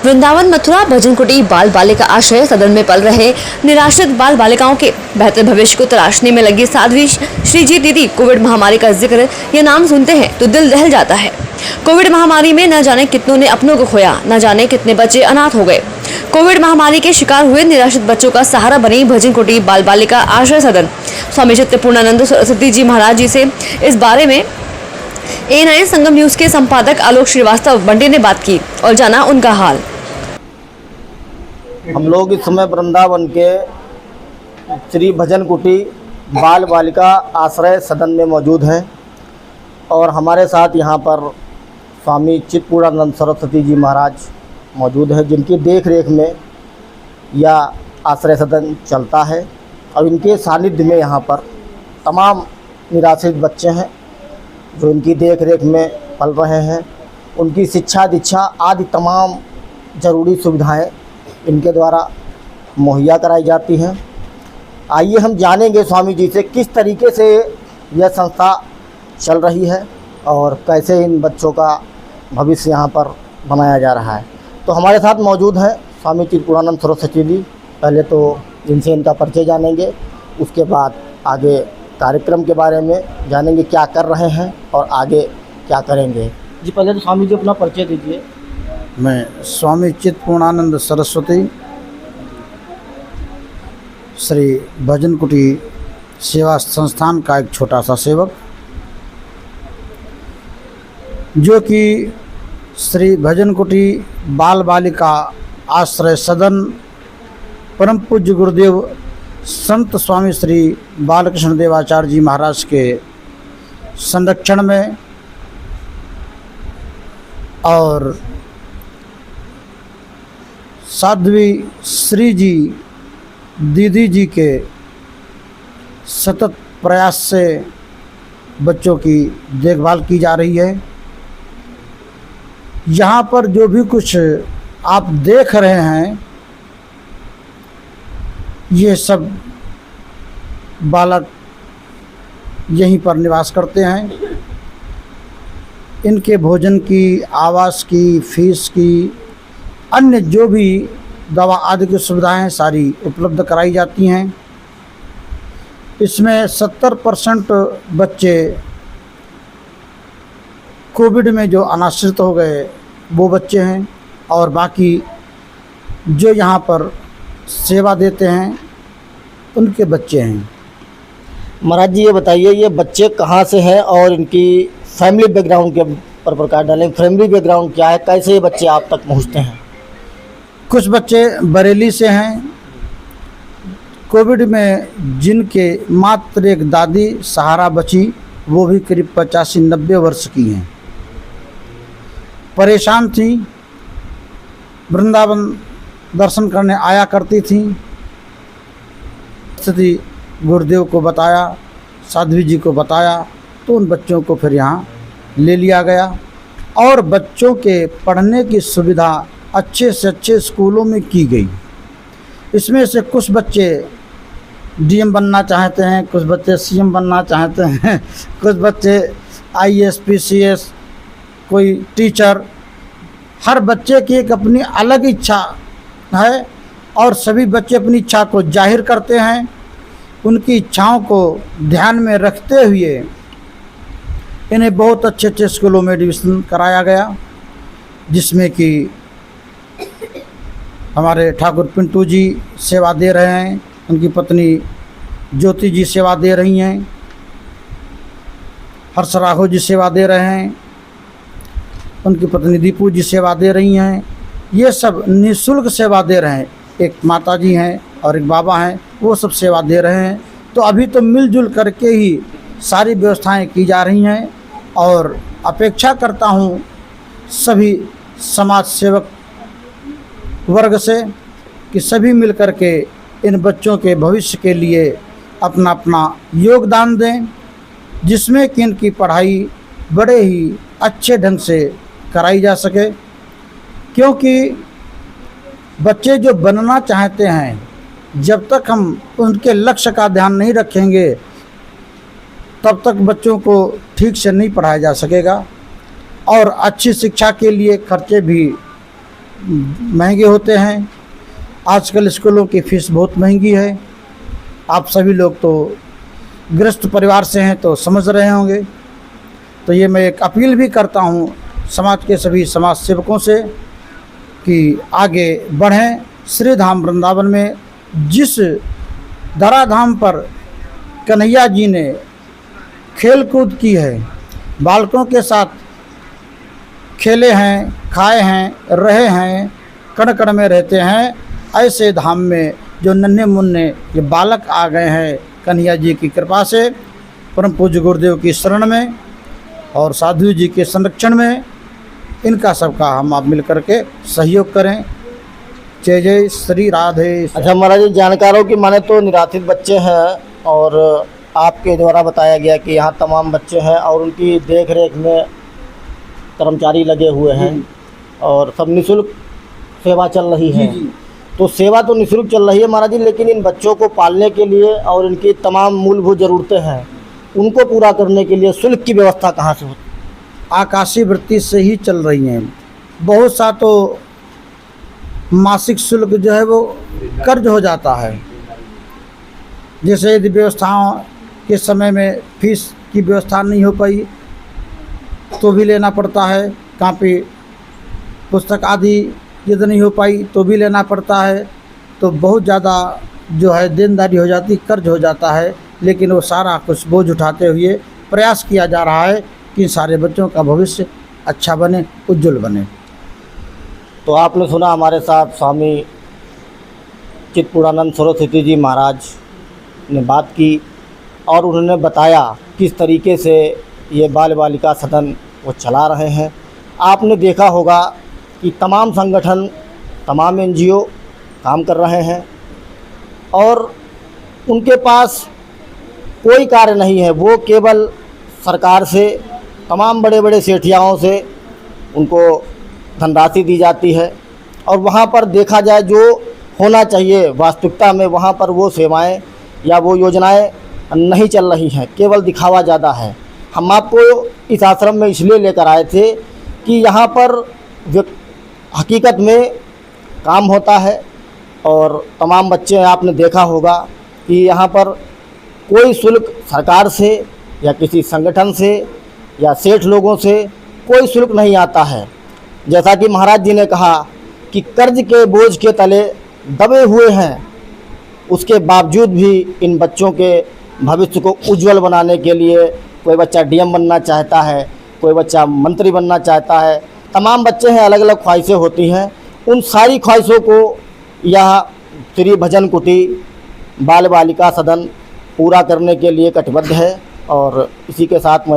वृंदावन मथुरा भजन कुटी बाल बालिका आश्रय सदन में पल रहे निराश्रित बाल बालिकाओं के बेहतर भविष्य को तलाशने में लगी साध्वी श्रीजी दीदी। कोविड महामारी का जिक्र ये नाम सुनते हैं तो दिल दहल जाता है। कोविड महामारी में न जाने कितनों ने अपनों को खोया, न जाने कितने बच्चे अनाथ हो गए। कोविड महामारी के शिकार हुए निराश्रित बच्चों का सहारा बनी भजन कुटी बाल बालिका आश्रय सदन। स्वामी चित्तपूर्णानंद सरस्वती जी महाराज जी से इस बारे में A9 संगम न्यूज के संपादक आलोक श्रीवास्तव बंटी ने बात की और जाना उनका हाल। हम लोग इस समय वृंदावन के श्री भजन कुटी बाल बालिका आश्रय सदन में मौजूद हैं और हमारे साथ यहाँ पर स्वामी चित्तपूर्णानंद सरस्वती जी महाराज मौजूद हैं, जिनकी देख रेख में यह आश्रय सदन चलता है। और इनके सानिध्य में यहाँ पर तमाम निराश्रित बच्चे हैं जो इनकी देख रेख में पल रहे हैं। उनकी शिक्षा दीक्षा आदि तमाम ज़रूरी सुविधाएं इनके द्वारा मुहैया कराई जाती हैं। आइए हम जानेंगे स्वामी जी से किस तरीके से यह संस्था चल रही है और कैसे इन बच्चों का भविष्य यहाँ पर बनाया जा रहा है। तो हमारे साथ मौजूद हैं स्वामी चित्तपूर्णानंद सरस्वती जी। पहले तो जिनसे इनका परिचय जानेंगे, उसके बाद आगे कार्यक्रम के बारे में जानेंगे क्या कर रहे हैं और आगे क्या करेंगे। जी पहले तो स्वामी जी अपना परिचय दीजिए। मैं स्वामी चित्तपूर्णानंद सरस्वती श्री भजन कुटी सेवा संस्थान का एक छोटा सा सेवक, जो कि श्री भजन कुटी बाल बालिका आश्रय सदन परम पूज्य गुरुदेव संत स्वामी श्री बालकृष्ण देवाचार्य जी महाराज के संरक्षण में और साध्वी श्री जी दीदी जी के सतत प्रयास से बच्चों की देखभाल की जा रही है। यहाँ पर जो भी कुछ आप देख रहे हैं, ये सब बालक यहीं पर निवास करते हैं। इनके भोजन की, आवास की, फीस की, अन्य जो भी दवा आदि की सुविधाएं सारी उपलब्ध कराई जाती हैं। इसमें 70% बच्चे कोविड में जो अनाश्रित हो गए वो बच्चे हैं और बाकी जो यहाँ पर सेवा देते हैं उनके बच्चे हैं। महाराज जी ये बताइए, ये बच्चे कहाँ से हैं और इनकी फैमिली बैकग्राउंड के पर प्रकाश डालें। फैमिली बैकग्राउंड क्या है, कैसे ये बच्चे आप तक पहुँचते हैं? कुछ बच्चे बरेली से हैं। कोविड में जिनके मात्र एक दादी सहारा बची, वो भी करीब 85-90 वर्ष की हैं। परेशान थी, वृंदावन दर्शन करने आया करती थी। स्थिति गुरुदेव को बताया, साध्वी जी को बताया, तो उन बच्चों को फिर यहाँ ले लिया गया और बच्चों के पढ़ने की सुविधा अच्छे से अच्छे स्कूलों में की गई। इसमें से कुछ बच्चे डीएम बनना चाहते हैं, कुछ बच्चे सीएम बनना चाहते हैं, कुछ बच्चे आईएएस पीसीएस, कोई टीचर। हर बच्चे की एक अपनी अलग इच्छा है और सभी बच्चे अपनी इच्छा को जाहिर करते हैं। उनकी इच्छाओं को ध्यान में रखते हुए इन्हें बहुत अच्छे अच्छे स्कूलों में एडमिशन कराया गया, जिसमें कि हमारे ठाकुर पिंटू जी सेवा दे रहे हैं, उनकी पत्नी ज्योति जी सेवा दे रही हैं, हर्ष राघव जी सेवा दे रहे हैं, उनकी पत्नी दीपू जी सेवा दे रही हैं। ये सब निःशुल्क सेवा दे रहे हैं। एक माता जी हैं और एक बाबा हैं, वो सब सेवा दे रहे हैं। तो अभी तो मिलजुल करके ही सारी व्यवस्थाएं की जा रही हैं और अपेक्षा करता हूँ सभी समाज सेवक वर्ग से कि सभी मिल कर के इन बच्चों के भविष्य के लिए अपना अपना योगदान दें, जिसमें कि इनकी पढ़ाई बड़े ही अच्छे ढंग से कराई जा सके। क्योंकि बच्चे जो बनना चाहते हैं, जब तक हम उनके लक्ष्य का ध्यान नहीं रखेंगे तब तक बच्चों को ठीक से नहीं पढ़ाया जा सकेगा और अच्छी शिक्षा के लिए खर्चे भी महंगे होते हैं। आजकल स्कूलों की फ़ीस बहुत महंगी है। आप सभी लोग तो गृहस्थ परिवार से हैं तो समझ रहे होंगे। तो ये मैं एक अपील भी करता हूँ समाज के सभी समाज सेवकों से कि आगे बढ़ें। श्री धाम वृंदावन में जिस धराधाम पर कन्हैया जी ने खेल कूद की है, बालकों के साथ खेले हैं, खाए हैं, रहे हैं, कण कण में रहते हैं, ऐसे धाम में जो नन्हे मुन्ने ये बालक आ गए हैं कन्हैया जी की कृपा से, परम पूज्य गुरुदेव की शरण में और साधु जी के संरक्षण में, इनका सबका हम आप मिल करके सहयोग करें। जय जय श्री राधे। अच्छा महाराज जी, जानकारों की माने तो निराश्रित बच्चे हैं और आपके द्वारा बताया गया कि यहाँ तमाम बच्चे हैं और उनकी देख रेख में कर्मचारी लगे हुए हैं और सब निःशुल्क सेवा चल रही है। जी। तो सेवा तो निःशुल्क चल रही है महाराज जी, लेकिन इन बच्चों को पालने के लिए और इनकी तमाम मूलभूत ज़रूरतें हैं, उनको पूरा करने के लिए शुल्क की व्यवस्था कहाँ से होती है? आकाशीय वृत्ति से ही चल रही हैं। बहुत सा तो मासिक शुल्क जो है वो कर्ज हो जाता है। जैसे यदि व्यवस्थाओं के समय में फीस की व्यवस्था नहीं हो पाई तो भी लेना पड़ता है, कापी पुस्तक आदि यदि नहीं हो पाई तो भी लेना पड़ता है। तो बहुत ज़्यादा जो है देनदारी हो जाती, कर्ज हो जाता है। लेकिन वो सारा कुछ बोझ उठाते हुए प्रयास किया जा रहा है कि सारे बच्चों का भविष्य अच्छा बने, उज्जवल बने। तो आपने सुना हमारे साथ स्वामी चित्पुरानंद सरस्वती जी महाराज ने बात की और उन्होंने बताया किस तरीके से ये बाल बालिका सदन वो चला रहे हैं। आपने देखा होगा कि तमाम संगठन, तमाम एनजीओ काम कर रहे हैं और उनके पास कोई कार्य नहीं है। वो केवल सरकार से, तमाम बड़े बड़े सेठियाओं से उनको धनराशि दी जाती है और वहाँ पर देखा जाए जो होना चाहिए वास्तविकता में, वहाँ पर वो सेवाएं या वो योजनाएं नहीं चल रही हैं, केवल दिखावा ज़्यादा है। हम आपको इस आश्रम में इसलिए लेकर आए थे कि यहाँ पर हकीकत में काम होता है और तमाम बच्चे, आपने देखा होगा कि यहाँ पर कोई शुल्क सरकार से या किसी संगठन से या सेठ लोगों से कोई शुल्क नहीं आता है। जैसा कि महाराज जी ने कहा कि कर्ज के बोझ के तले दबे हुए हैं, उसके बावजूद भी इन बच्चों के भविष्य को उज्जवल बनाने के लिए कोई बच्चा डीएम बनना चाहता है, कोई बच्चा मंत्री बनना चाहता है। तमाम बच्चे हैं, अलग अलग ख्वाहिशें होती हैं। उन सारी ख्वाहिशों को यह श्री भजन कुटी बाल बालिका सदन पूरा करने के लिए कटिबद्ध है और इसी के साथ मैं